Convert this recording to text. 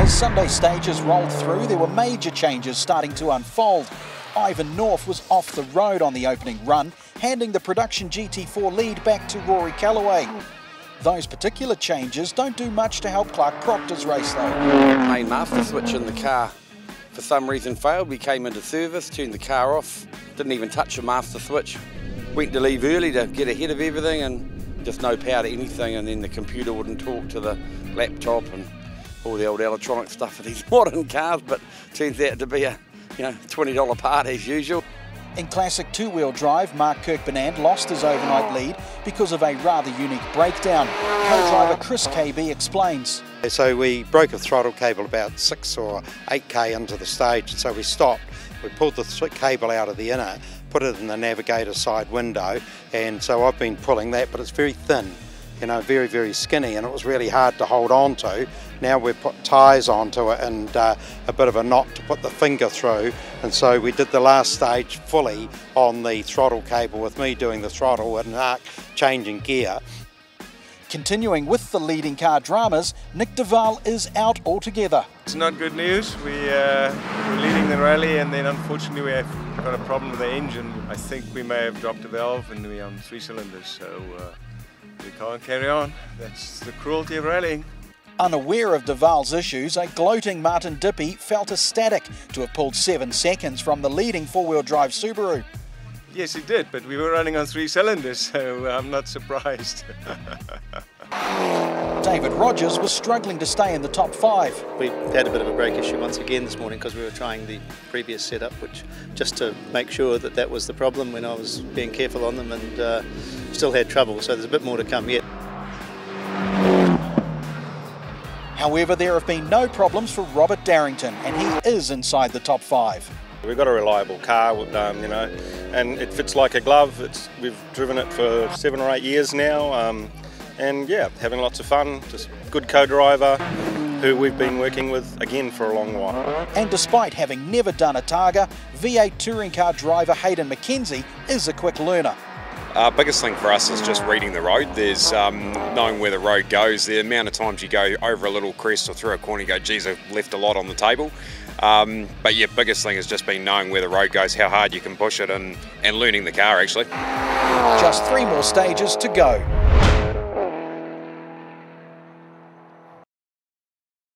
As Sunday stages rolled through, there were major changes starting to unfold. Ivan Knauf was off the road on the opening run, handing the Production GT4 lead back to Rory Callaway. Those particular changes don't do much to help Clark Proctor's race though. Main master switch in the car for some reason failed. We came into service, turned the car off, didn't even touch the master switch. Went to leave early to get ahead of everything and just no power to anything, and then the computer wouldn't talk to the laptop and all the old electronic stuff of these modern cars, but turns out to be a $20 part as usual. In classic two-wheel drive, Mark Kirk-Burnnand lost his overnight lead because of a rather unique breakdown. Co-driver Chris KB explains. So we broke a throttle cable about 6 or 8k into the stage, so we stopped. We pulled the cable out of the inner, put it in the navigator side window, and so I've been pulling that, but it's very thin, very, very skinny, and it was really hard to hold on to. Now we've put ties onto it and a bit of a knot to put the finger through, and so we did the last stage fully on the throttle cable with me doing the throttle and Mark changing gear. Continuing with the leading car dramas, Nic de Waal is out altogether. It's not good news. We're leading the rally, and then unfortunately we have got a problem with the engine. I think we may have dropped a valve and we're on 3 cylinders, so we can't carry on. That's the cruelty of rallying. Unaware of de Waal's issues, a gloating Martin Dippy felt ecstatic to have pulled 7 seconds from the leading four-wheel drive Subaru. Yes, he did, but we were running on 3 cylinders, so I'm not surprised. David Rogers was struggling to stay in the top 5. We had a bit of a brake issue once again this morning because we were trying the previous setup, which just to make sure that that was the problem when I was being careful on them, and still had trouble, so there's a bit more to come yet. However, there have been no problems for Robert Darrington, and he is inside the top 5. We've got a reliable car, and it fits like a glove. We've driven it for 7 or 8 years now, and yeah, having lots of fun. Just good co-driver who we've been working with again for a long while. And despite having never done a Targa, V8 touring car driver Hayden McKenzie is a quick learner. Biggest thing for us is just reading the road. There's knowing where the road goes. The amount of times you go over a little crest or through a corner, you go, geez, I've left a lot on the table. But yeah, biggest thing has just been knowing where the road goes, how hard you can push it, and learning the car actually. Just 3 more stages to go.